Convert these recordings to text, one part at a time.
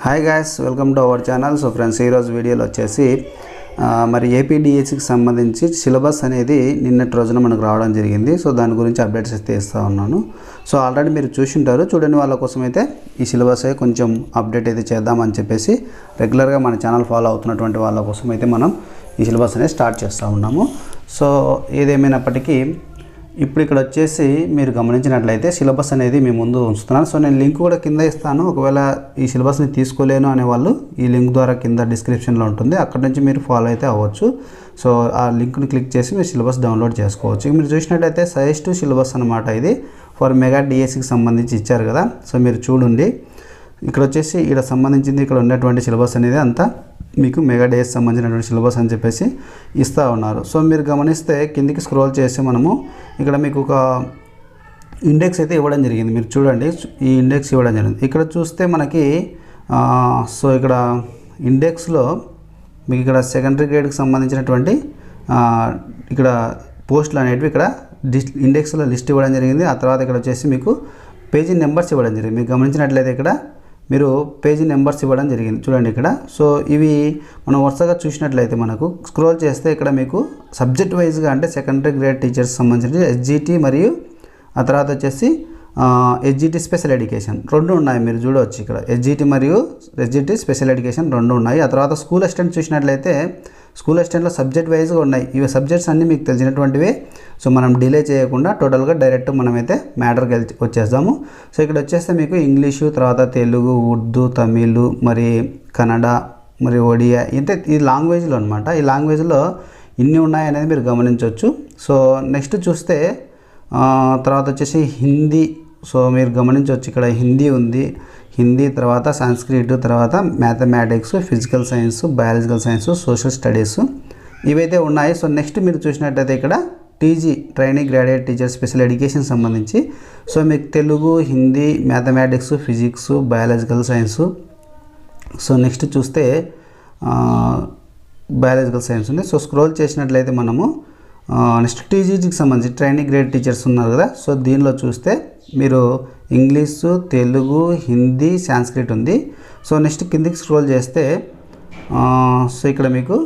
Hi guys, welcome to our channel. So friends, ఈరోజు వీడియోలో వచ్చేసి మరి ఏపీడిఎస్సికి సంబంధించి సిలబస్ అనేది నిన్నటి రోజున మనకు రావడం జరిగింది. సో దాని గురించి అప్డేట్స్ అయితే ఇస్తూ ఉన్నాను. సో ఆల్రెడీ మీరు చూసింటారు, చూడని వాళ్ళ కోసం అయితే ఈ సిలబస్ కొంచెం అప్డేట్ అయితే చేద్దామని చెప్పేసి రెగ్యులర్గా మన ఛానల్ ఫాలో అవుతున్నటువంటి వాళ్ళ కోసం అయితే మనం ఈ సిలబస్ అనేది స్టార్ట్ చేస్తూ ఉన్నాము. సో ఏదేమైనప్పటికీ ఇప్పుడు ఇక్కడ వచ్చేసి మీరు గమనించినట్లయితే సిలబస్ అనేది మీ ముందు ఉంచుతున్నాను. సో నేను లింక్ కూడా కింద ఇస్తాను. ఒకవేళ ఈ సిలబస్ని తీసుకోలేను అనేవాళ్ళు ఈ లింక్ ద్వారా కింద డిస్క్రిప్షన్లో ఉంటుంది, అక్కడ నుంచి మీరు ఫాలో అయితే అవ్వచ్చు. సో ఆ లింక్ని క్లిక్ చేసి మీరు సిలబస్ డౌన్లోడ్ చేసుకోవచ్చు. మీరు చూసినట్లయితే సజెస్టివ్ సిలబస్ అనమాట. ఇది ఫర్ మెగా డిఎస్సికి సంబంధించి ఇచ్చారు కదా. సో మీరు చూడండి, ఇక్కడ వచ్చేసి ఇక్కడ సంబంధించింది ఇక్కడ ఉన్నటువంటి సిలబస్ అనేది అంతా మీకు మెగా డిఎస్సి సంబంధించినటువంటి సిలబస్ అని చెప్పేసి ఇస్తూ ఉన్నారు. సో మీరు గమనిస్తే కిందికి స్క్రోల్ చేసి మనము ఇక్కడ మీకు ఒక ఇండెక్స్ అయితే ఇవ్వడం జరిగింది. మీరు చూడండి, ఈ ఇండెక్స్ ఇవ్వడం జరిగింది. ఇక్కడ చూస్తే మనకి సో ఇక్కడ ఇండెక్స్లో మీకు ఇక్కడ సెకండరీ గ్రేడ్కి సంబంధించినటువంటి ఇక్కడ పోస్టులు అనేటివి ఇక్కడ ఇండెక్స్లో లిస్ట్ ఇవ్వడం జరిగింది. ఆ తర్వాత ఇక్కడ వచ్చేసి మీకు పేజీ నెంబర్స్ ఇవ్వడం జరిగింది. మీరు గమనించినట్లయితే ఇక్కడ మీరు పేజీ నెంబర్స్ ఇవ్వడం జరిగింది. చూడండి ఇక్కడ. సో ఇవి మనం వరుసగా చూసినట్లయితే మనకు స్క్రోల్ చేస్తే ఇక్కడ మీకు సబ్జెక్ట్ వైజ్గా అంటే సెకండరీ గ్రేడ్ టీచర్స్ సంబంధించి ఎస్జిటి మరియు ఆ తర్వాత వచ్చేసి ఎస్జిటి స్పెషల్ ఎడ్యుకేషన్ రెండు ఉన్నాయి. మీరు చూడవచ్చు ఇక్కడ ఎస్జిటి మరియు ఎస్జిటి స్పెషల్ ఎడ్యుకేషన్ రెండు ఉన్నాయి. ఆ తర్వాత స్కూల్ అసిస్టెంట్ చూసినట్లయితే స్కూల్ అసిస్టెంట్లో సబ్జెక్ట్ వైజ్గా ఉన్నాయి. ఇవి సబ్జెక్ట్స్ అన్నీ మీకు తెలిసినటువంటివే. సో మనం డిలే చేయకుండా టోటల్గా డైరెక్ట్ మనమైతే మ్యాటర్కి వచ్చేద్దాము. సో ఇక్కడ వచ్చేస్తే మీకు ఇంగ్లీషు, తర్వాత తెలుగు, ఉర్దూ, తమిళ్, మరి కన్నడ, మరి ఒడియా, అంటే ఈ లాంగ్వేజ్లో అనమాట. ఈ లాంగ్వేజ్లో ఇన్ని ఉన్నాయి అనేది మీరు గమనించవచ్చు. సో నెక్స్ట్ చూస్తే తర్వాత వచ్చేసి హిందీ. సో మీరు గమనించవచ్చు ఇక్కడ హిందీ ఉంది. హిందీ తర్వాత సంస్కృత్, తర్వాత mathematics, physical science, biological science, social studies ఇవైతే ఉన్నాయి. సో నెక్స్ట్ మీరు చూసినట్టయితే ఇక్కడ TG training graduate teacher special education సంబంధించి సో మీకు Telugu, Hindi, mathematics, physics, biological science. So next చూస్తే బయాలజికల్ సైన్స్ ఉంది. సో స్క్రోల్ చేసినట్లయితే మనము నెక్స్ట్ టీజీకి సంబంధించి ట్రైనింగ్ గ్రేడ్ టీచర్స్ ఉన్నారు కదా. సో దీనిలో చూస్తే మీరు ఇంగ్లీషు, తెలుగు, హిందీ, సంస్కృత్ ఉంది. సో నెక్స్ట్ కిందికి స్క్రోల్ చేస్తే సో ఇక్కడ మీకు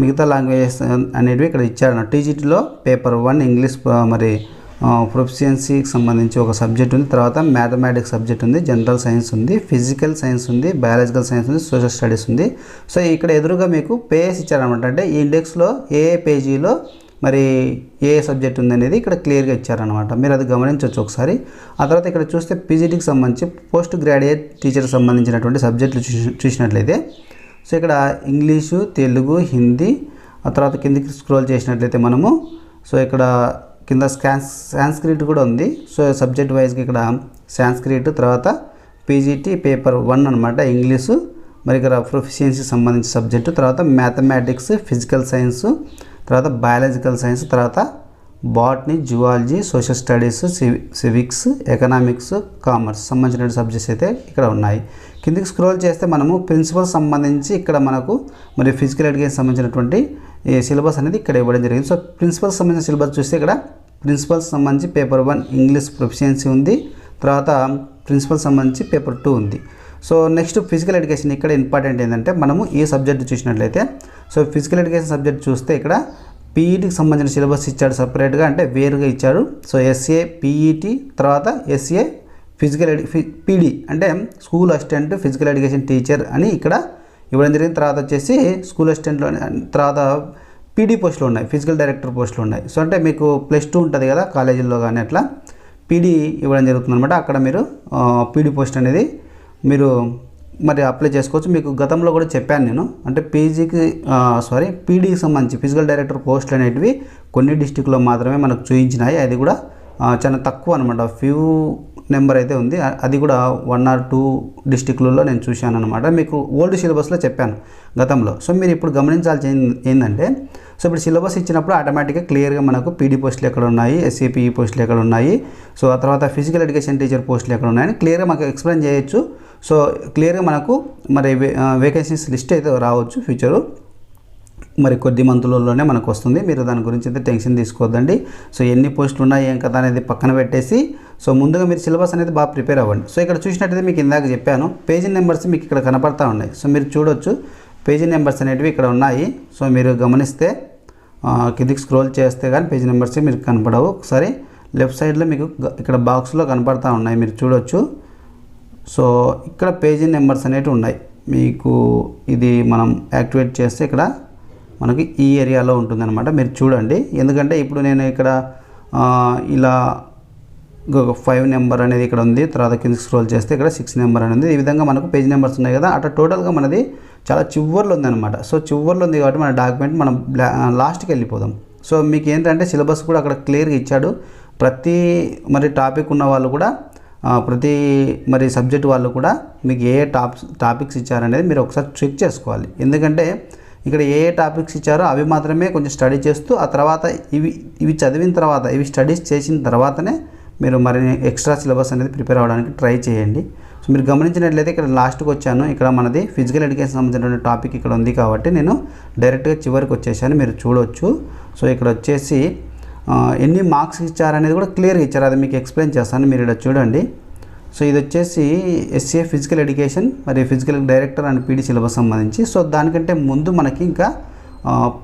మిగతా లాంగ్వేజెస్ అనేవి ఇక్కడ ఇచ్చారు. టీజీటీలో పేపర్ 1 ఇంగ్లీష్ మరి ప్రొఫిషియన్సీకి సంబంధించి ఒక సబ్జెక్ట్ ఉంది. తర్వాత మ్యాథమెటిక్స్ సబ్జెక్ట్ ఉంది, జనరల్ సైన్స్ ఉంది, ఫిజికల్ సైన్స్ ఉంది, బయాలజికల్ సైన్స్ ఉంది, సోషల్ స్టడీస్ ఉంది. సో ఇక్కడ ఎదురుగా మీకు పేజెస్ ఇచ్చారనమాట. అంటే ఈ ఇండెక్స్లో ఏ పేజీలో మరి ఏ సబ్జెక్ట్ ఉందనేది ఇక్కడ క్లియర్గా ఇచ్చారనమాట. మీరు అది గమనించవచ్చు ఒకసారి. ఆ తర్వాత ఇక్కడ చూస్తే పీజీటీకి సంబంధించి పోస్ట్ గ్రాడ్యుయేట్ టీచర్కి సంబంధించినటువంటి సబ్జెక్టులు చూసినట్లయితే సో ఇక్కడ ఇంగ్లీషు, తెలుగు, హిందీ, ఆ తర్వాత కిందికి స్క్రోల్ చేసినట్లయితే మనము సో ఇక్కడ కింద సంస్కృత్ కూడా ఉంది. సో సబ్జెక్ట్ వైజ్గా ఇక్కడ సంస్కృత్, తర్వాత పీజీటీ పేపర్ 1 అనమాట ఇంగ్లీషు, మరి ఇక్కడ ప్రొఫిషియన్సీ సంబంధించిన సబ్జెక్టు, తర్వాత మ్యాథమెటిక్స్, ఫిజికల్ సైన్స్, తర్వాత బయాలజికల్ సైన్స్, తర్వాత botany, zoology, social studies, civics, economics, commerce సంబంధించిన సబ్జెక్ట్స్ అయితే ఇక్కడ ఉన్నాయి. కిందికి స్క్రోల్ చేస్తే మనము ప్రిన్సిపల్స్ సంబంధించి ఇక్కడ మనకు మరి ఫిజికల్ ఎడ్యుకేషన్ సంబంధించినటువంటి ఈ సిలబస్ అనేది ఇక్కడ ఇవ్వడం జరిగింది. సో ప్రిన్సిపల్స్ సంబంధించిన సిలబస్ చూస్తే ఇక్కడ ప్రిన్సిపల్స్ సంబంధించి పేపర్ 1 ఇంగ్లీష్ ప్రొఫిషియన్సీ ఉంది. తర్వాత ప్రిన్సిపల్స్ సంబంధించి పేపర్ 2 ఉంది. So next physical education. ఇక్కడ ఇంపార్టెంట్ ఏంటంటే మనము ఈ సబ్జెక్ట్ చూసినట్లయితే సో ఫిజికల్ ఎడ్యుకేషన్ సబ్జెక్ట్ చూస్తే ఇక్కడ పీఈటీకి సంబంధించిన సిలబస్ ఇచ్చాడు సపరేట్గా, అంటే వేరుగా ఇచ్చాడు. సో ఎస్ఏ పీఈటీ, తర్వాత ఎస్ఏ ఫిజికల్ పీడీ అంటే school assistant physical education teacher అని ఇక్కడ ఇవ్వడం జరిగింది. తర్వాత వచ్చేసి స్కూల్ అసిస్టెంట్లో తర్వాత పీడీ పోస్టులు ఉన్నాయి, ఫిజికల్ డైరెక్టర్ పోస్టులు ఉన్నాయి. సో అంటే మీకు +2 ఉంటుంది కదా కాలేజీల్లో కానీ, అట్లా పీడీ ఇవ్వడం జరుగుతుంది అనమాట. అక్కడ మీరు పీడీ పోస్ట్ అనేది మీరు మరి అప్లై చేసుకోవచ్చు. మీకు గతంలో కూడా చెప్పాను నేను, అంటే పీడీకి సంబంధించి ఫిజికల్ డైరెక్టర్ పోస్టులు అనేటివి కొన్ని డిస్టిక్లో మాత్రమే మనకు చూపించినాయి. అది కూడా చాలా తక్కువ అనమాట, ఫ్యూ నెంబర్ అయితే ఉంది. అది కూడా 1 or 2 డిస్టిక్లలో నేను చూశాను అనమాట. మీకు ఓల్డ్ సిలబస్లో చెప్పాను గతంలో. సో మీరు ఇప్పుడు గమనించాల్సింది ఏంటంటే సో ఇప్పుడు సిలబస్ ఇచ్చినప్పుడు ఆటోమేటిక్గా క్లియర్గా మనకు పీడీ పోస్టులు ఎక్కడ ఉన్నాయి, ఎస్ఏపీఈ పోస్టులు ఎక్కడ ఉన్నాయి, సో ఆ తర్వాత ఫిజికల్ ఎడ్యుకేషన్ టీచర్ పోస్టులు ఎక్కడ ఉన్నాయని క్లియర్గా మాకు ఎక్స్ప్లెయిన్ చేయొచ్చు. సో క్లియర్గా మనకు మరి వేకెన్సీస్ లిస్ట్ అయితే రావచ్చు ఫ్యూచరు. మరి కొద్ది మంత్రులలోనే మనకు వస్తుంది. మీరు దాని గురించి అయితే టెన్షన్ తీసుకోవద్దండి. సో ఎన్ని పోస్టులు ఉన్నాయి ఏం కదా అనేది పక్కన పెట్టేసి సో ముందుగా మీరు సిలబస్ అనేది బాగా ప్రిపేర్ అవ్వండి. సో ఇక్కడ చూసినట్టయితే మీకు ఇందాక చెప్పాను పేజీ నెంబర్స్ మీకు ఇక్కడ కనపడతా ఉన్నాయి. సో మీరు చూడొచ్చు పేజీ నెంబర్స్ అనేటివి ఇక్కడ ఉన్నాయి. సో మీరు గమనిస్తే కిందికి స్క్రోల్ చేస్తే కానీ పేజీ నెంబర్స్ మీకు కనపడవు. ఒకసారి లెఫ్ట్ సైడ్లో మీకు ఇక్కడ బాక్స్లో కనపడతా ఉన్నాయి, మీరు చూడొచ్చు. సో ఇక్కడ పేజీ నెంబర్స్ అనేటివి ఉన్నాయి. మీకు ఇది మనం యాక్టివేట్ చేస్తే ఇక్కడ మనకి ఈ ఏరియాలో ఉంటుందన్నమాట. మీరు చూడండి, ఎందుకంటే ఇప్పుడు నేను ఇక్కడ ఇలా 5 నెంబర్ అనేది ఇక్కడ ఉంది, తర్వాత కిందకి స్క్రోల్ చేస్తే ఇక్కడ 6 నెంబర్ అనేది, ఈ విధంగా మనకు పేజ్ నెంబర్స్ ఉన్నాయి కదా. అట్లా టోటల్గా మనది చాలా చివర్లో ఉందన్నమాట. సో చివర్లో ఉంది కాబట్టి మన డాక్యుమెంట్ మనం లాస్ట్కి వెళ్ళిపోదాం. సో మీకు ఏంటంటే సిలబస్ కూడా అక్కడ క్లియర్గా ఇచ్చాడు. ప్రతి మరి టాపిక్ ఉన్న వాళ్ళు కూడా ప్రతి మరి సబ్జెక్ట్ వాళ్ళు కూడా మీకు ఏ టాపిక్స్ ఇచ్చారనేది మీరు ఒకసారి చెక్ చేసుకోవాలి. ఎందుకంటే ఇక్కడ ఏ టాపిక్స్ ఇచ్చారో అవి మాత్రమే కొంచెం స్టడీ చేస్తూ ఆ తర్వాత ఇవి చదివిన తర్వాత ఇవి స్టడీస్ చేసిన తర్వాతనే మీరు మరి ఎక్స్ట్రా సిలబస్ అనేది ప్రిపేర్ అవ్వడానికి ట్రై చేయండి. సో మీరు గమనించినట్లయితే ఇక్కడ లాస్ట్కి వచ్చాను. ఇక్కడ మనది ఫిజికల్ ఎడ్యుకేషన్ సంబంధించినటువంటి టాపిక్ ఇక్కడ ఉంది కాబట్టి నేను డైరెక్ట్గా చివరికి వచ్చేసాను, మీరు చూడవచ్చు. సో ఇక్కడ వచ్చేసి ఎన్ని మార్క్స్ ఇచ్చారనేది కూడా క్లియర్గా ఇచ్చారు, అది మీకు ఎక్స్ప్లెయిన్ చేస్తాను, మీరు ఇక్కడ చూడండి. సో ఇది వచ్చేసి ఎస్ఏ ఫిజికల్ ఎడ్యుకేషన్ మరి physical director and PD syllabus సంబంధించి. సో దానికంటే ముందు మనకి ఇంకా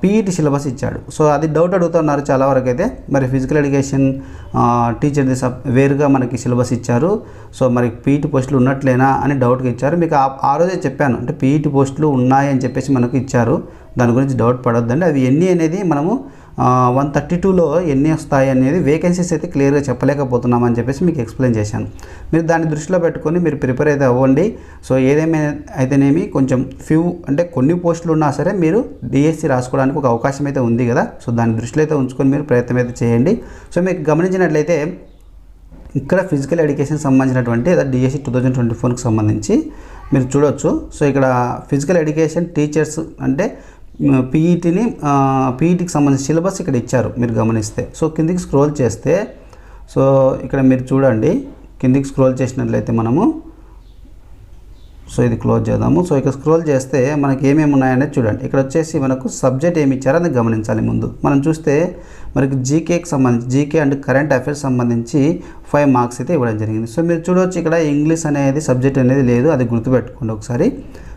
పీఈటీ సిలబస్ ఇచ్చాడు. సో అది డౌట్ అడుగుతున్నారు చాలా వరకు అయితే, మరి ఫిజికల్ ఎడ్యుకేషన్ టీచర్ది వేరుగా మనకి సిలబస్ ఇచ్చారు, సో మరి పీఈటీ పోస్టులు ఉన్నట్లేనా అని డౌట్గా ఇచ్చారు. మీకు ఆ రోజే చెప్పాను, అంటే పీఈటీ పోస్టులు ఉన్నాయి అని చెప్పేసి మనకు ఇచ్చారు, దాని గురించి డౌట్ పడొద్దండి. అవి ఎన్ని అనేది మనము 132లో ఎన్ని వస్తాయి అనేది వేకెన్సీస్ అయితే క్లియర్గా చెప్పలేకపోతున్నామని చెప్పేసి మీకు ఎక్స్ప్లెయిన్ చేశాను. మీరు దాన్ని దృష్టిలో పెట్టుకొని మీరు ప్రిపేర్ అయితే అవ్వండి. సో ఏదేమైనా అయితేనేమి కొంచెం అంటే కొన్ని పోస్టులు ఉన్నా సరే మీరు డిఎస్సి రాసుకోవడానికి ఒక అవకాశం అయితే ఉంది కదా. సో దాన్ని దృష్టిలో అయితే ఉంచుకొని మీరు ప్రయత్నం అయితే చేయండి. సో మీకు గమనించినట్లయితే ఇక్కడ ఫిజికల్ ఎడ్యుకేషన్ సంబంధించినటువంటి డిఎస్సి 2024కి సంబంధించి మీరు చూడవచ్చు. సో ఇక్కడ ఫిజికల్ ఎడ్యుకేషన్ టీచర్స్ అంటే పీఈటీకి సంబంధించిన సిలబస్ ఇక్కడ ఇచ్చారు, మీరు గమనిస్తే. సో కిందికి స్క్రోల్ చేస్తే సో ఇక్కడ మీరు చూడండి, కిందికి స్క్రోల్ చేసినట్లయితే మనము సో ఇది క్లోజ్ చేద్దాము. సో ఇక్కడ స్క్రోల్ చేస్తే మనకి ఏమేమి ఉన్నాయనేది చూడండి. ఇక్కడ వచ్చేసి మనకు సబ్జెక్ట్ ఏమి ఇచ్చారో అది గమనించాలి. ముందు మనం చూస్తే మనకి జీకేకి సంబంధించి జీకే అండ్ కరెంట్ అఫైర్స్ సంబంధించి 5 మార్క్స్ అయితే ఇవ్వడం జరిగింది. సో మీరు చూడవచ్చు ఇక్కడ ఇంగ్లీష్ అనేది సబ్జెక్ట్ అనేది లేదు, అది గుర్తుపెట్టుకోండి ఒకసారి.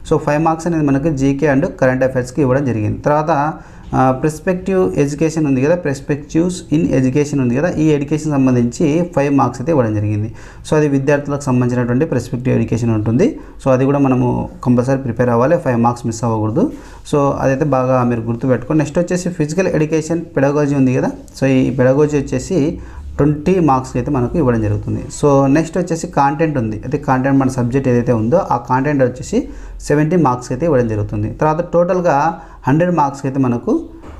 సో 5 మార్క్స్ అనేది మనకి జీకే అండ్ కరెంట్ అఫైర్స్కి ఇవ్వడం జరిగింది. తర్వాత ప్రెస్పెక్టివ్ ఎడ్యుకేషన్ ఉంది కదా, ప్రెస్పెక్టివ్స్ ఇన్ ఎడ్యుకేషన్ ఉంది కదా, ఈ ఎడ్యుకేషన్ సంబంధించి 5 మార్క్స్ అయితే ఇవ్వడం జరిగింది. సో అది విద్యార్థులకు సంబంధించినటువంటి ప్రెస్పెక్టివ్ ఎడ్యుకేషన్ ఉంటుంది. సో అది కూడా మనము కంపల్సరీ ప్రిపేర్ అవ్వాలి, 5 మార్క్స్ మిస్ అవ్వకూడదు. సో అదైతే బాగా మీరు గుర్తుపెట్టుకోండి. నెక్స్ట్ వచ్చేసి ఫిజికల్ ఎడ్యుకేషన్ పెడగాజీ ఉంది కదా, సో ఈ పెడగాజీ వచ్చేసి 20 మార్క్స్ అయితే మనకు ఇవ్వడం జరుగుతుంది. సో నెక్స్ట్ వచ్చేసి కాంటెంట్ ఉంది, అయితే కాంటెంట్ మన సబ్జెక్ట్ ఏదైతే ఉందో ఆ కాంటెంట్ వచ్చేసి 70 మార్క్స్ అయితే ఇవ్వడం జరుగుతుంది. తర్వాత టోటల్గా 100 మార్క్స్ అయితే మనకు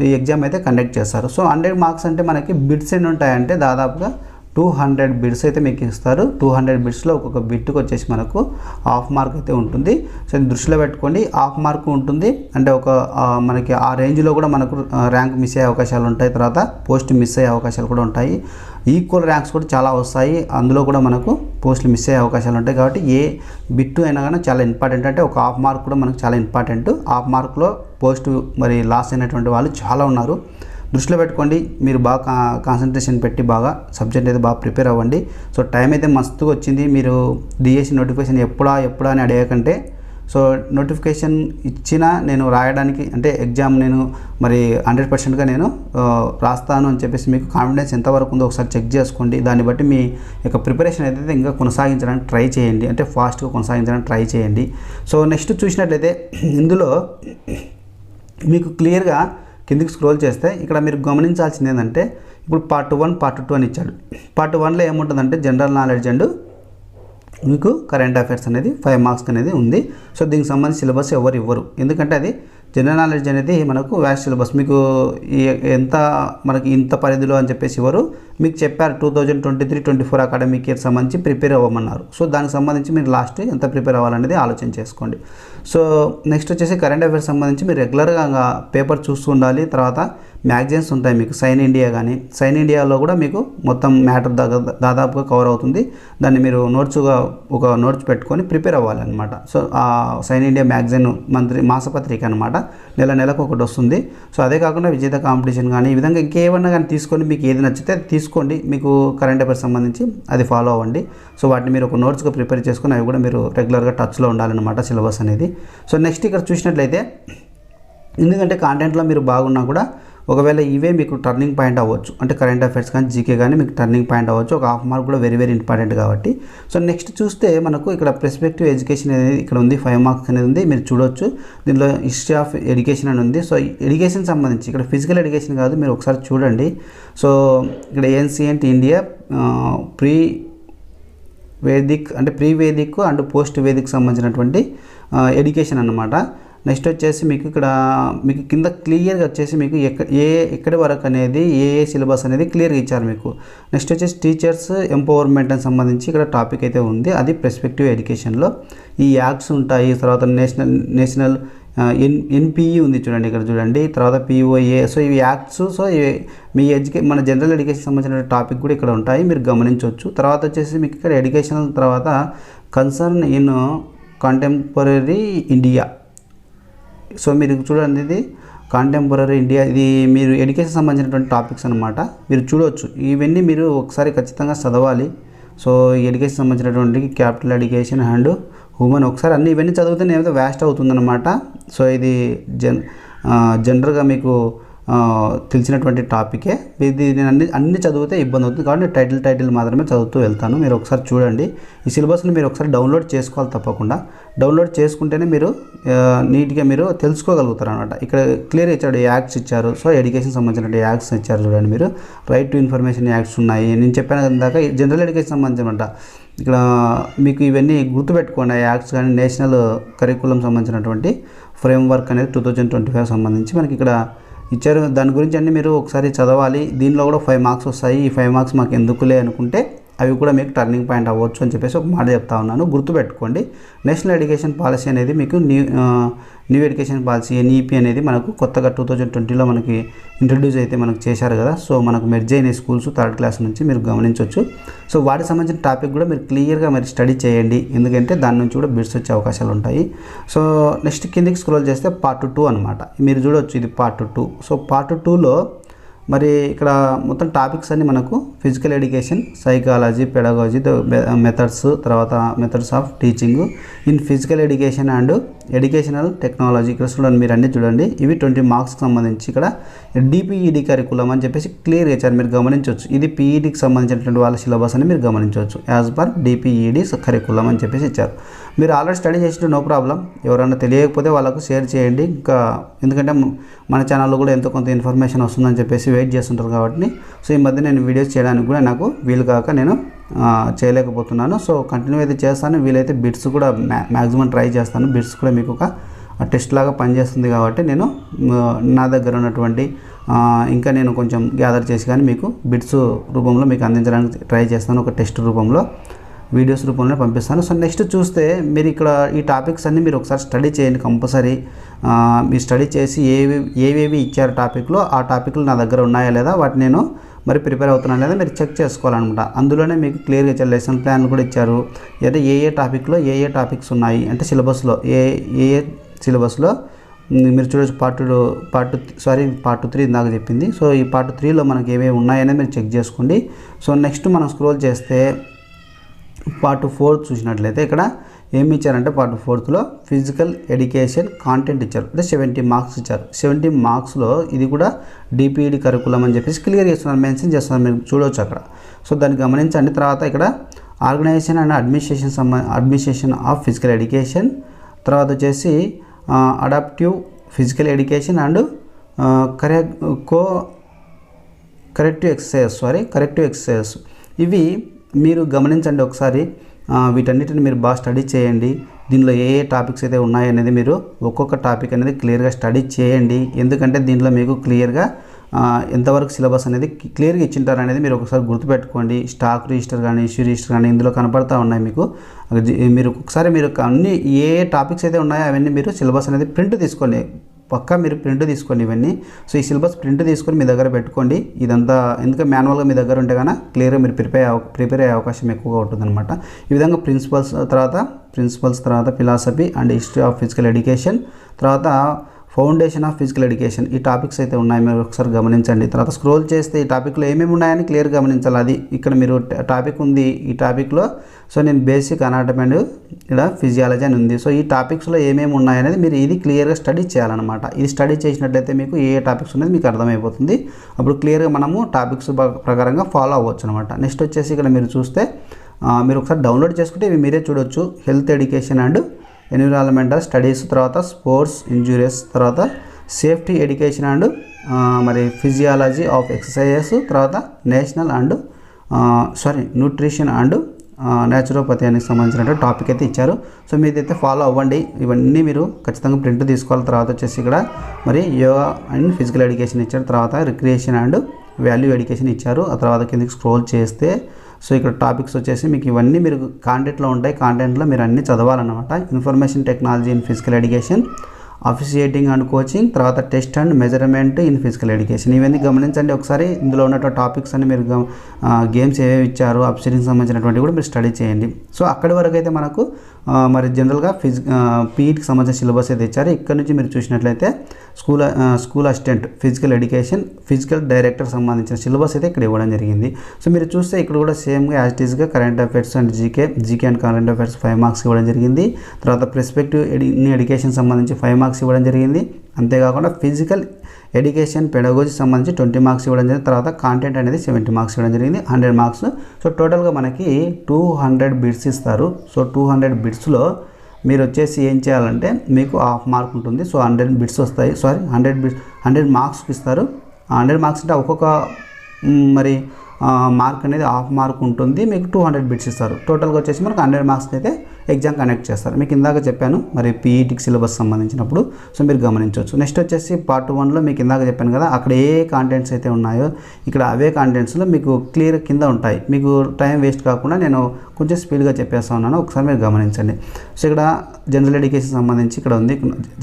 ఈ ఎగ్జామ్ అయితే కండక్ట్ చేస్తారు. సో 100 మార్క్స్ అంటే మనకి బిట్స్ ఎన్ని ఉంటాయంటే దాదాపుగా 200 బిట్స్ అయితే మీకు ఇస్తారు. 200 బిట్స్లో ఒక్కొక్క బిట్కి వచ్చేసి మనకు హాఫ్ మార్క్ అయితే ఉంటుంది. సో దృష్టిలో పెట్టుకోండి, హాఫ్ మార్క్ ఉంటుంది అంటే ఒక మనకి ఆ రేంజ్లో కూడా మనకు ర్యాంక్ మిస్ అయ్యే అవకాశాలు ఉంటాయి, తర్వాత పోస్ట్ మిస్ అయ్యే అవకాశాలు కూడా ఉంటాయి. ఈక్వల్ ర్యాంక్స్ కూడా చాలా వస్తాయి, అందులో కూడా మనకు పోస్టులు మిస్ అయ్యే అవకాశాలు ఉంటాయి. కాబట్టి ఏ బిట్టు అయినా కానీ చాలా ఇంపార్టెంట్, అంటే ఒక హాఫ్ మార్క్ కూడా మనకు చాలా ఇంపార్టెంట్. హాఫ్ మార్క్లో పోస్ట్ మరి లాస్ అయినటువంటి వాళ్ళు చాలా ఉన్నారు, దృష్టిలో పెట్టుకోండి. మీరు బాగా కాన్సన్ట్రేషన్ పెట్టి బాగా సబ్జెక్ట్ అయితే బాగా ప్రిపేర్ అవ్వండి. సో టైం అయితే మస్తుగా వచ్చింది. మీరు డిఎస్సి నోటిఫికేషన్ ఎప్పుడా అని అడగకంటే, సో నోటిఫికేషన్ ఇచ్చినా నేను రాయడానికి అంటే ఎగ్జామ్ నేను మరి 100%గా నేను రాస్తాను అని చెప్పేసి మీకు కాన్ఫిడెన్స్ ఎంతవరకు ఉందో ఒకసారి చెక్ చేసుకోండి. దాన్ని బట్టి మీ యొక్క ప్రిపరేషన్ అయితే ఇంకా కొనసాగించడానికి ట్రై చేయండి, అంటే ఫాస్ట్గా కొనసాగించడానికి ట్రై చేయండి. సో నెక్స్ట్ చూసినట్లయితే ఇందులో మీకు క్లియర్గా కిందికి స్క్రోల్ చేస్తే ఇక్కడ మీరు గమనించాల్సింది ఏంటంటే ఇప్పుడు పార్ట్ 1 పార్ట్ 2 అని ఇచ్చాడు. పార్ట్ 1లో ఏముంటుందంటే జనరల్ నాలెడ్జ్ అండ్ మీకు కరెంట్ అఫైర్స్ అనేది 5 మార్క్స్ అనేది ఉంది. సో దీనికి సంబంధించి సిలబస్ ఎవరు ఇవ్వరు, ఎందుకంటే అది జనరల్ నాలెడ్జ్ అనేది మనకు వ్యాస్ట్ సిలబస్ మీకు ఎంత మనకి ఇంత పరిధిలో అని చెప్పేసి ఇవ్వరు. మీకు చెప్పారు 2023-24 అకాడమిక్ ఇయర్ సంబంధించి ప్రిపేర్ అవ్వమన్నారు. సో దానికి సంబంధించి మీరు లాస్ట్ ఎంత ప్రిపేర్ అవ్వాలనేది ఆలోచన చేసుకోండి. సో నెక్స్ట్ వచ్చేసి కరెంట్ అఫైర్స్ సంబంధించి మీరు రెగ్యులర్గా పేపర్ చూస్తూ ఉండాలి. తర్వాత మ్యాగజైన్స్ ఉంటాయి మీకు, సైన్ ఇండియా కానీ. సైన్ ఇండియాలో కూడా మీకు మొత్తం మ్యాటర్ దాదాపుగా కవర్ అవుతుంది. దాన్ని మీరు ఒక నోట్స్ పెట్టుకొని ప్రిపేర్ అవ్వాలన్నమాట. సో ఆ సైన్ ఇండియా మ్యాగజైన్ మాసపత్రిక అనమాట, నెలకు ఒకటి వస్తుంది. సో అదే కాకుండా విజేత కాంపిటీషన్ కానీ ఈ విధంగా ఇంకేమన్నా కానీ తీసుకొని మీకు ఏది నచ్చితే అది తీసుకోండి. మీకు కరెంట్ అఫైర్స్ సంబంధించి అది ఫాలో అవ్వండి. సో వాటిని మీరు ఒక నోట్స్గా ప్రిపేర్ చేసుకొని అవి కూడా మీరు రెగ్యులర్గా టచ్లో ఉండాలన్నమాట సిలబస్ అనేది. సో నెక్స్ట్ ఇక్కడ చూసినట్లయితే, ఎందుకంటే కాంటెంట్లో మీరు బాగున్నా కూడా ఒకవేళ ఇవే మీకు టర్నింగ్ పాయింట్ అవ్వచ్చు, అంటే కరెంట్ అఫైర్స్ కానీ జీకే కానీ మీకు టర్నింగ్ పాయింట్ అవ్వచ్చు. ఒక హాఫ్ మార్క్ కూడా వెరీ వెరీ ఇంపార్టెంట్ కాబట్టి. సో నెక్స్ట్ చూస్తే మనకు ఇక్కడ పర్స్పెక్టివ్ ఎడ్యుకేషన్ అనేది ఇక్కడ ఉంది, 5 మార్క్స్ అనేది ఉంది, మీరు చూడొచ్చు. దీనిలో హిస్టరీ ఆఫ్ ఎడ్యుకేషన్ అని ఉంది. సో ఎడ్యుకేషన్ సంబంధించి ఇక్కడ ఫిజికల్ ఎడ్యుకేషన్ కాదు, మీరు ఒకసారి చూడండి. సో ఇక్కడ ఏన్సియంట్ India, pre Vedic and post Vedic సంబంధించినటువంటి ఎడ్యుకేషన్ అన్నమాట. నెక్స్ట్ వచ్చేసి మీకు ఇక్కడ మీకు కింద క్లియర్గా వచ్చేసి మీకు ఎక్కడి వరకు అనేది ఏ సిలబస్ అనేది క్లియర్గా ఇచ్చారు మీకు. నెక్స్ట్ వచ్చేసి టీచర్స్ ఎంపవర్మెంట్ అని సంబంధించి ఇక్కడ టాపిక్ అయితే ఉంది, అది పర్స్పెక్టివ్ ఎడ్యుకేషన్లో. ఈ యాక్ట్స్ ఉంటాయి, తర్వాత నేషనల్ ఎన్పిఈ ఉంది చూడండి, ఇక్కడ చూడండి, తర్వాత పిఓఏ. సో ఇవి యాక్ట్స్. సో మీ మన జనరల్ ఎడ్యుకేషన్ సంబంధించిన టాపిక్ కూడా ఇక్కడ ఉంటాయి, మీరు గమనించవచ్చు. తర్వాత వచ్చేసి మీకు ఇక్కడ ఎడ్యుకేషన్ తర్వాత concern in contemporary India. So మీరు చూడండి, ఇది కాంటెంపరీ ఇండియా, ఇది మీరు ఎడ్యుకేషన్ సంబంధించినటువంటి టాపిక్స్ అనమాట, మీరు చూడవచ్చు. ఇవన్నీ మీరు ఒకసారి ఖచ్చితంగా చదవాలి. సో ఎడ్యుకేషన్ సంబంధించినటువంటి క్యాపిటల్ ఎడ్యుకేషన్ అండ్ హ్యూమన్, ఒకసారి ఇవన్నీ చదివితే ఏమైతే వేస్ట్ అవుతుందన్నమాట. సో ఇది జనరల్గా మీకు తెలిసినటువంటి టాపికే. ఇది నేను అన్ని చదివితే ఇబ్బంది అవుతుంది కాబట్టి టైటిల్ మాత్రమే చదువుతూ వెళ్తాను. మీరు ఒకసారి చూడండి. ఈ సిలబస్ని మీరు ఒకసారి డౌన్లోడ్ చేసుకోవాలి తప్పకుండా. డౌన్లోడ్ చేసుకుంటేనే మీరు నీట్గా మీరు తెలుసుకోగలుగుతారు అనమాట. ఇక్కడ క్లియర్ ఇచ్చాడు, యాక్ట్స్ ఇచ్చారు. సో ఎడ్యుకేషన్ సంబంధించిన యాక్ట్స్ ఇచ్చారు చూడండి. మీరు రైట్ టు ఇన్ఫర్మేషన్ యాక్ట్స్ ఉన్నాయి. నేను చెప్పాను ఇందాక జనరల్ ఎడ్యుకేషన్ సంబంధించిన ఇక్కడ మీకు ఇవన్నీ గుర్తుపెట్టుకోండి. యాక్ట్స్ కానీ నేషనల్ కరికులం సంబంధించినటువంటి ఫ్రేమ్వర్క్ అనేది 2025 సంబంధించి మనకి ఇక్కడ ఇచ్చారు. దాని గురించి అన్నీ మీరు ఒకసారి చదవాలి. దీనిలో కూడా 5 మార్క్స్ వస్తాయి. ఈ 5 మార్క్స్ మాకు ఎందుకులే అనుకుంటే అవి కూడా మీకు టర్నింగ్ పాయింట్ అవ్వచ్చు అని చెప్పేసి ఒక మాట చెప్తా ఉన్నాను, గుర్తుపెట్టుకోండి. నేషనల్ ఎడ్యుకేషన్ పాలసీ అనేది మీకు న్యూ ఎడ్యుకేషన్ పాలసీ ఎన్ఈపీ అనేది మనకు కొత్తగా 2020లో మనకి ఇంట్రడ్యూస్ అయితే మనకు చేశారు కదా. సో మనకు మెర్జ్ అయిన స్కూల్స్ 3rd క్లాస్ నుంచి మీరు గమనించవచ్చు. సో వాటికి సంబంధించిన టాపిక్ కూడా మీరు క్లియర్గా మీరు స్టడీ చేయండి, ఎందుకంటే దాని నుంచి కూడా బిట్స్ వచ్చే అవకాశాలు ఉంటాయి. సో నెక్స్ట్ కిందికి స్క్రోల్ చేస్తే పార్ట్ 2 అనమాట, మీరు చూడవచ్చు, ఇది పార్ట్ 2. సో పార్ట్ 2లో మరి ఇక్కడ మొత్తం టాపిక్స్ అన్నీ మనకు physical education, psychology, pedagogy, methods, తర్వాత methods of teaching in physical education and educational technology. ఇక్కడ చూడండి, మీరు అన్నీ చూడండి. ఇవి 20 మార్క్స్కి సంబంధించి ఇక్కడ డిపిఈడి కరికులం అని చెప్పేసి క్లియర్గా ఇచ్చారు, మీరు గమనించవచ్చు. ఇది పీఈడికి సంబంధించినటువంటి వాళ్ళ సిలబస్ అని మీరు గమనించవచ్చు. యాజ్ పర్ డిపిఈడి కరికులం అని చెప్పేసి ఇచ్చారు. మీరు ఆల్రెడీ స్టడీ చేసిన నో ప్రాబ్లం, ఎవరైనా తెలియకపోతే వాళ్ళకు షేర్ చేయండి. ఇంకా ఎందుకంటే మన ఛానల్లో కూడా ఎంతో కొంత ఇన్ఫర్మేషన్ వస్తుందని చెప్పేసి వెయిట్ చేస్తుంటారు కాబట్టి. సో ఈ మధ్య నేను వీడియోస్ చేయడానికి కూడా నాకు వీలు కాక నేను చేయలేకపోతున్నాను. సో కంటిన్యూ అయితే చేస్తాను, వీలైతే బిట్స్ కూడా మ్యాక్సిమం ట్రై చేస్తాను. బిట్స్ కూడా మీకు ఒక టెస్ట్ లాగా పనిచేస్తుంది కాబట్టి నేను నా దగ్గర ఉన్నటువంటి ఇంకా నేను కొంచెం గ్యాదర్ చేసి కానీ మీకు బిట్స్ రూపంలో మీకు అందించడానికి ట్రై చేస్తాను, ఒక టెస్ట్ రూపంలో వీడియోస్ రూపంలో పంపిస్తాను. సో నెక్స్ట్ చూస్తే మీరు ఇక్కడ ఈ టాపిక్స్ అన్నీ మీరు ఒకసారి స్టడీ చేయండి కంపల్సరీ. మీరు స్టడీ చేసి ఏవేవి ఇచ్చారు టాపిక్లో, ఆ టాపిక్లు నా దగ్గర ఉన్నాయా లేదా, వాటిని నేను మరి ప్రిపేర్ అవుతున్నా లేదా మీరు చెక్ చేసుకోవాలన్నమాట. అందులోనే మీకు క్లియర్గా ఇచ్చారు, లెసన్ ప్లాన్ కూడా ఇచ్చారు. అంటే ఏ టాపిక్లో ఏ టాపిక్స్ ఉన్నాయి అంటే సిలబస్లో ఏ సిలబస్లో మీరు చూడవచ్చు. పార్ట్ 3 ఇందాక చెప్పింది. సో ఈ పార్ట్ 3లో మనకి ఏమేమి ఉన్నాయనేది మీరు చెక్ చేసుకోండి. సో నెక్స్ట్ మనం స్క్రోల్ చేస్తే పార్ట్ 4 చూసినట్లయితే ఇక్కడ ఏమి ఇచ్చారంటే పార్ట్ 4లో ఫిజికల్ ఎడ్యుకేషన్ కాంటెంట్ ఇచ్చారు, అంటే 70 మార్క్స్ ఇచ్చారు. 70 మార్క్స్లో ఇది కూడా డిపిఈడి కరికులం అని చెప్పేసి క్లియర్ చేస్తున్నారు, మెన్షన్ చేస్తున్నారు, మీరు చూడవచ్చు అక్కడ. సో దాన్ని గమనించండి. తర్వాత ఇక్కడ organisation and administration of physical education, తర్వాత వచ్చేసి adaptive physical education and corrective exercises. ఇవి మీరు గమనించండి ఒకసారి. వీటన్నిటిని మీరు బాగా స్టడీ చేయండి. దీనిలో ఏ టాపిక్స్ అయితే ఉన్నాయనేది మీరు ఒక్కొక్క టాపిక్ అనేది క్లియర్గా స్టడీ చేయండి. ఎందుకంటే దీంట్లో మీకు క్లియర్గా ఎంతవరకు సిలబస్ అనేది క్లియర్గా ఇచ్చింటారు అనేది మీరు ఒకసారి గుర్తుపెట్టుకోండి. స్టాక్ రిజిస్టర్ కానీ ఇష్యూ రిజిస్టర్ కానీ ఇందులో కనపడతా ఉన్నాయి మీకు. మీరు ఒకసారి మీరు అన్ని ఏ టాపిక్స్ అయితే ఉన్నాయో అవన్నీ మీరు సిలబస్ అనేది ప్రింట్ తీసుకోండి. పక్కా మీరు ప్రింట్ తీసుకోండి ఇవన్నీ. సో ఈ సిలబస్ ప్రింట్ తీసుకొని మీ దగ్గర పెట్టుకోండి. ఇదంతా ఎందుకంటే మాన్యువల్గా మీ దగ్గర ఉంటే కన్నా క్లియర్గా మీరు ప్రిపేర్ అయ్యే అవకాశం ఎక్కువగా ఉంటుందన్నమాట. ఈ విధంగా ప్రిన్సిపల్స్ తర్వాత philosophy and history of physical education, తర్వాత ఫౌండేషన్ ఆఫ్ ఫిజికల్ ఎడ్యుకేషన్, ఈ టాపిక్స్ అయితే ఉన్నాయి, మీరు ఒకసారి గమనించండి. తర్వాత స్క్రోల్ చేస్తే ఈ టాపిక్లో ఏమేమి ఉన్నాయని క్లియర్గా గమనించాలి. అది ఇక్కడ మీరు టాపిక్ ఉంది ఈ టాపిక్లో. సో నేను బేసిక్ అనాటమీ అండ్ ఇక్కడ ఫిజియాలజీ అని ఉంది. సో ఈ టాపిక్స్లో ఏమేమి ఉన్నాయనేది మీరు ఇది క్లియర్గా స్టడీ చేయాలన్నమాట. ఇది స్టడీ చేసినట్లయితే మీకు ఏ టాపిక్స్ అనేది మీకు అర్థమైపోతుంది. అప్పుడు క్లియర్గా మనము టాపిక్స్ ప్రకారంగా ఫాలో అవ్వచ్చు అనమాట. నెక్స్ట్ వచ్చేసి ఇక్కడ మీరు చూస్తే మీరు ఒకసారి డౌన్లోడ్ చేసుకుంటే ఇవి మీరే చూడొచ్చు. Health education and environmental studies, తర్వాత స్పోర్ట్స్ ఇంజురీస్, తర్వాత సేఫ్టీ ఎడ్యుకేషన్ అండ్ మరి ఫిజియాలజీ ఆఫ్ ఎక్సర్సైజెస్, తర్వాత national and nutrition and naturopathy అని సంబంధించిన టాపిక్ అయితే ఇచ్చారు. సో మీరైతే ఫాలో అవ్వండి. ఇవన్నీ మీరు ఖచ్చితంగా ప్రింట్ తీసుకోవాలి. తర్వాత వచ్చేసి ఇక్కడ మరి యోగా అండ్ ఫిజికల్ ఎడ్యుకేషన్ ఇచ్చారు, తర్వాత రిక్రియేషన్ అండ్ వాల్యూ ఎడ్యుకేషన్ ఇచ్చారు. ఆ తర్వాత కిందకి స్క్రోల్ చేస్తే సో ఇక్కడ టాపిక్స్ వచ్చేసి మీకు ఇవన్నీ మీరు కాంటెంట్లో ఉంటాయి. కాంటెంట్లో మీరు అన్నీ చదవాలన్నమాట. Information technology in physical education, officiating and coaching, తర్వాత test and measurement in physical education. ఇవన్నీ గమనించండి ఒకసారి. ఇందులో ఉన్నటువంటి టాపిక్స్ అన్ని మీరు గేమ్స్ ఏవేవి ఇచ్చారు, అఫిషియేటింగ్ సంబంధించినటువంటి కూడా మీరు స్టడీ చేయండి. సో అక్కడి వరకు అయితే మనకు మరి జనరల్గా పీఈటీకి సంబంధించిన సిలబస్ అయితే ఇచ్చారు. ఇక్కడ నుంచి మీరు చూసినట్లయితే school assistant physical education, physical director సంబంధించిన సిలబస్ అయితే ఇక్కడ ఇవ్వడం జరిగింది. సో మీరు చూస్తే ఇక్కడ కూడా సేమ్గా యాజ్ ఇట్ ఈస్గా current affairs and GK and current affairs 5 marks ఇవ్వడం జరిగింది. తర్వాత పర్స్పెక్టివ్ ఎడ్యుకేషన్ సంబంధించి 5 మార్క్స్ ఇవ్వడం జరిగింది. అంతేకాకుండా ఫిజికల్ ఎడ్యుకేషన్ పెడగోజీ సంబంధించి 20 మార్క్స్ ఇవ్వడం జరిగింది. తర్వాత కాంటెంట్ అనేది 70 మార్క్స్ ఇవ్వడం జరిగింది, 100 మార్క్స్. సో టోటల్గా మనకి 200 బిట్స్ ఇస్తారు. సో 200 బిట్స్లో మీరు వచ్చేసి ఏం చేయాలంటే మీకు హాఫ్ మార్క్ ఉంటుంది. సో 100 బిట్స్ వస్తాయి. 100 మార్క్స్కి ఇస్తారు. 100 మార్క్స్ అంటే ఒక్కొక్క మరి మార్క్ అనేది హాఫ్ మార్క్ ఉంటుంది. మీకు 200 బిట్స్ ఇస్తారు. టోటల్గా వచ్చేసి మనకు 100 మార్క్స్కి అయితే ఎగ్జామ్ కండక్ట్ చేస్తారు. మీకు ఇందాక చెప్పాను మరి పీఈటీకి సిలబస్ సంబంధించినప్పుడు. సో మీరు గమనించవచ్చు. నెక్స్ట్ వచ్చేసి పార్ట్ 1లో మీకు ఇందాక చెప్పాను కదా, అక్కడ ఏ కాంటెంట్స్ అయితే ఉన్నాయో ఇక్కడ అవే కాంటెంట్స్లో మీకు క్లియర్ కింద ఉంటాయి. మీకు టైం వేస్ట్ కాకుండా నేను కొంచెం స్పీడ్గా చెప్పేస్తా ఉన్నాను, ఒకసారి మీరు గమనించండి. సో ఇక్కడ జనరల్ ఎడ్యుకేషన్ సంబంధించి ఇక్కడ ఉంది,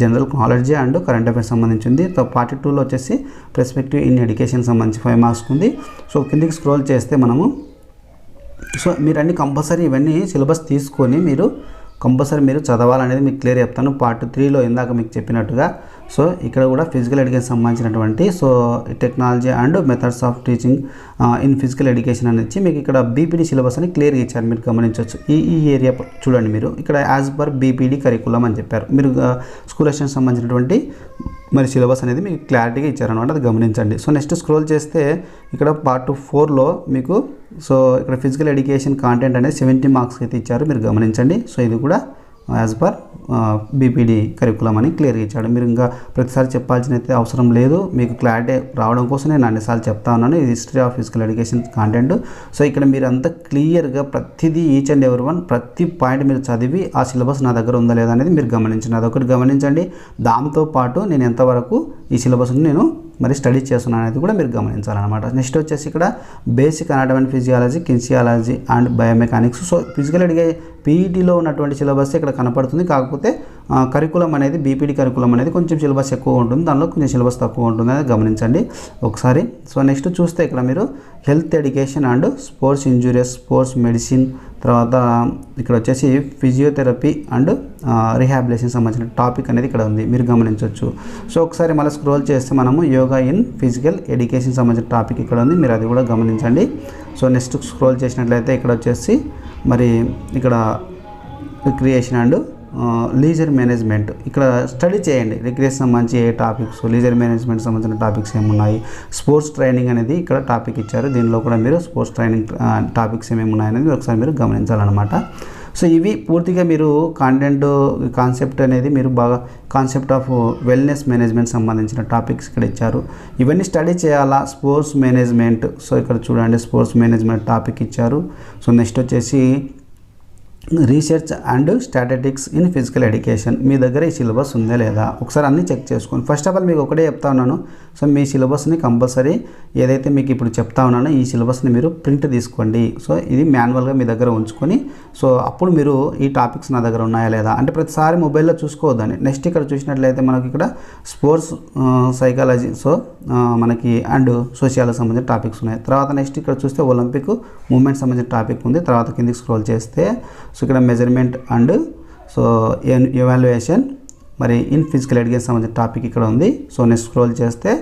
general knowledge and current affairs సంబంధించి ఉంది. పార్ట్ 2లో వచ్చేసి పర్స్పెక్టివ్ ఇన్ ఎడ్యుకేషన్ సంబంధించి 5 మార్క్స్ ఉంది. సో కిందికి స్క్రోల్ చేస్తే మనము సో మీరు అన్ని కంపల్సరీ ఇవన్నీ సిలబస్ తీసుకొని మీరు కంపల్సరీ మీరు చదవాలనేది మీకు క్లియర్ చెప్తాను. పార్ట్ 3లో ఇందాక మీకు చెప్పినట్టుగా సో ఇక్కడ కూడా ఫిజికల్ ఎడ్యుకేషన్ సంబంధించినటువంటి so technology and methods of teaching in physical education అని ఇచ్చి మీకు ఇక్కడ బీపీడీ సిలబస్ అని క్లియర్గా ఇచ్చారు, మీరు గమనించవచ్చు. ఈ ఏరియా చూడండి మీరు ఇక్కడ యాజ్ పర్ బీపీడీ కరికులం అని చెప్పారు. మీరు స్కూల్ అసిస్టెంట్ సంబంధించినటువంటి మరి సిలబస్ అనేది మీకు క్లారిటీగా ఇచ్చారనమాట, అది గమనించండి. సో నెక్స్ట్ స్క్రోల్ చేస్తే ఇక్కడ పార్ట్ 4లో మీకు సో ఇక్కడ ఫిజికల్ ఎడ్యుకేషన్ కాంటెంట్ అనేది 70 మార్క్స్ అయితే ఇచ్చారు, మీరు గమనించండి. సో ఇది కూడా యాజ్ పర్ బీపీడీ కరికులం అని క్లియర్గా ఇచ్చాడు. మీరు ఇంకా ప్రతిసారి చెప్పాల్సిన అయితే అవసరం లేదు, మీకు క్లారిటీ రావడం కోసం నేను అన్నిసార్లు చెప్తా ఉన్నాను. ఇది history of physical education content. So ఇక్కడ మీరు అంతా క్లియర్గా ప్రతిదీ ఈచ్ అండ్ ఎవరి వన్ ప్రతి పాయింట్ మీరు చదివి ఆ సిలబస్ నా దగ్గర ఉందా లేదా అనేది మీరు గమనించండి. అదొకటి గమనించండి. దాంతోపాటు నేను ఎంతవరకు ఈ సిలబస్ని నేను మరి స్టడీ చేస్తున్నాను అనేది కూడా మీరు గమనించాలన్నమాట. నెక్స్ట్ వచ్చేసి ఇక్కడ basic anatomy and physiology, kinesiology and biomechanics. So physical పీఈటీలో ఉన్నటువంటి సిలబస్ ఇక్కడ కనపడుతుంది. కాకపోతే కరికులం అనేది బీపీడీ కరికులం అనేది కొంచెం సిలబస్ ఎక్కువ ఉంటుంది, దానిలో కొంచెం సిలబస్ తక్కువ ఉంటుంది అనేది గమనించండి ఒకసారి. సో నెక్స్ట్ చూస్తే ఇక్కడ మీరు health education and sports injuries, sports medicine, తర్వాత ఇక్కడ వచ్చేసి ఫిజియోథెరపీ అండ్ రీహాబిలిటేషన్ సంబంధించిన టాపిక్ అనేది ఇక్కడ ఉంది, మీరు గమనించవచ్చు. సో ఒకసారి మళ్ళీ స్క్రోల్ చేస్తే మనము యోగా ఇన్ ఫిజికల్ ఎడ్యుకేషన్ సంబంధించిన టాపిక్ ఇక్కడ ఉంది, మీరు అది కూడా గమనించండి. సో నెక్స్ట్ స్క్రోల్ చేసినట్లయితే ఇక్కడ వచ్చేసి మరి ఇక్కడ రిక్రియేషన్ అండ్ లీజర్ మేనేజ్మెంట్ ఇక్కడ స్టడీ చేయండి. రిక్రియేషన్ సంబంధించి ఏ టాపిక్స్, లీజర్ మేనేజ్మెంట్ సంబంధించిన టాపిక్స్ ఏమున్నాయి, స్పోర్ట్స్ ట్రైనింగ్ అనేది ఇక్కడ టాపిక్ ఇచ్చారు, దీనిలో కూడా మీరు స్పోర్ట్స్ ట్రైనింగ్ టాపిక్స్ ఏమేమి ఉన్నాయనేది ఒకసారి మీరు గమనించాలన్నమాట. సో ఇవి పూర్తిగా మీరు కాన్సెప్ట్ అనేది మీరు బాగా కాన్సెప్ట్ ఆఫ్ వెల్నెస్ మేనేజ్మెంట్ సంబంధించిన టాపిక్స్ ఇక్కడ ఇచ్చారు, ఇవన్నీ స్టడీ చేయాలా. స్పోర్ట్స్ మేనేజ్మెంట్, సో ఇక్కడ చూడండి స్పోర్ట్స్ మేనేజ్మెంట్ టాపిక్ ఇచ్చారు. సో నెక్స్ట్ వచ్చేసి research and statistics in physical education మీ దగ్గర ఈ సిలబస్ ఉందా లేదా ఒకసారి అన్నీ చెక్ చేసుకోండి. ఫస్ట్ ఆఫ్ ఆల్ మీకు ఒకటే చెప్తా ఉన్నాను, సో మీ సిలబస్ని కంపల్సరీ ఏదైతే మీకు ఇప్పుడు చెప్తా ఉన్నానో ఈ సిలబస్ని మీరు ప్రింట్ తీసుకోండి. సో ఇది మాన్యువల్గా మీ దగ్గర ఉంచుకొని సో అప్పుడు మీరు ఈ టాపిక్స్ నా దగ్గర ఉన్నాయా లేదా అంటే ప్రతిసారి మొబైల్లో చూసుకోవద్దని. నెక్స్ట్ ఇక్కడ చూసినట్లయితే మనకి ఇక్కడ స్పోర్ట్స్ సైకాలజీ సో మనకి అండ్ సోషియాలజీ సంబంధించిన టాపిక్స్ ఉన్నాయి. తర్వాత నెక్స్ట్ ఇక్కడ చూస్తే ఒలింపిక్ మూమెంట్ సంబంధించిన టాపిక్ ఉంది. తర్వాత కిందికి స్క్రోల్ చేస్తే సో ఇక్కడ మెజర్మెంట్ అండ్ సో ఎవాల్యుయేషన్ మరి ఇన్ ఫిజికల్ ఎడ్యుకేషన్ సంబంధించిన టాపిక్ ఇక్కడ ఉంది. సో నెక్స్ట్ స్క్రోల్ చేస్తే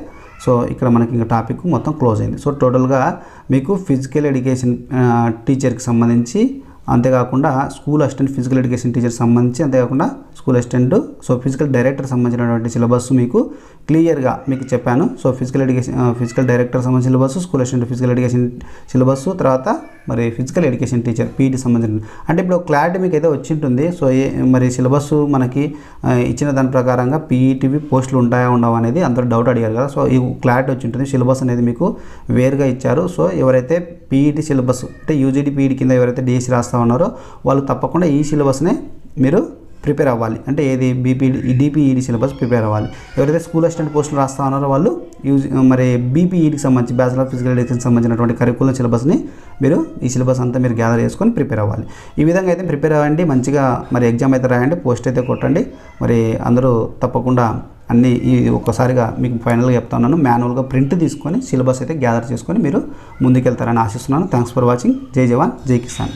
సో ఇక్కడ మనకి ఇంకా టాపిక్ మొత్తం క్లోజ్ అయింది. సో టోటల్గా మీకు ఫిజికల్ ఎడ్యుకేషన్ టీచర్కి సంబంధించి అంతేకాకుండా school assistant physical education teacher సంబంధించి అంతేకాకుండా school assistant so physical director సంబంధించినటువంటి సిలబస్ మీకు క్లియర్గా మీకు చెప్పాను. సో ఫిజికల్ డైరెక్టర్ సంబంధించిన syllabus, school assistant physical education syllabus, తర్వాత మరి ఫిజికల్ ఎడ్యుకేషన్ టీచర్ పీఈటీ సంబంధించిన అంటే ఇప్పుడు క్లారిటీ మీకు అయితే వచ్చి ఉంటుంది. సో మరి సిలబస్ మనకి ఇచ్చిన దాని ప్రకారంగా పీఈటీవి పోస్టులు ఉంటాయా ఉండవు అనేది అందరూ డౌట్ అడిగారు కదా. సో ఈ క్లారిటీ వచ్చి ఉంటుంది. సిలబస్ అనేది మీకు వేరుగా ఇచ్చారు. సో ఎవరైతే పీఈటీ సిలబస్ అంటే యూజీడీ పీఈటీ కింద ఎవరైతే డిఎస్సి రాస్తా ఉన్నారో వాళ్ళు తప్పకుండా ఈ సిలబస్నే మీరు ప్రిపేర్ అవ్వాలి. అంటే ఏది డిపిఈడి సిలబస్ ప్రిపేర్ అవ్వాలి. ఎవరైతే స్కూల్ అసిస్టెంట్ పోస్టులు రాస్తా ఉన్నారో వాళ్ళు మరి బీపీఈడికి సంబంధించి బ్యాచిలర్ ఆఫ్ ఫిజికల్ ఎడ్యుకేషన్ సంబంధించినటువంటి కరికులం సిలబస్ని మీరు ఈ సిలబస్ అంతా మీరు గ్యాదర్ చేసుకొని ప్రిపేర్ అవ్వాలి. ఈ విధంగా అయితే ప్రిపేర్ అవ్వండి. మంచిగా మరి ఎగ్జామ్ అయితే రాయండి, పోస్ట్ అయితే కొట్టండి. మరి అందరూ తప్పకుండా అన్నీ ఈ ఒక్కసారిగా మీకు ఫైనల్గా చెప్తా ఉన్నాను, మాన్యువల్గా ప్రింట్ తీసుకొని సిలబస్ అయితే గ్యాదర్ చేసుకొని మీరు ముందుకెళ్తారని ఆశిస్తున్నాను. Thanks for watching. జై జవాన్ జై కిసాన్.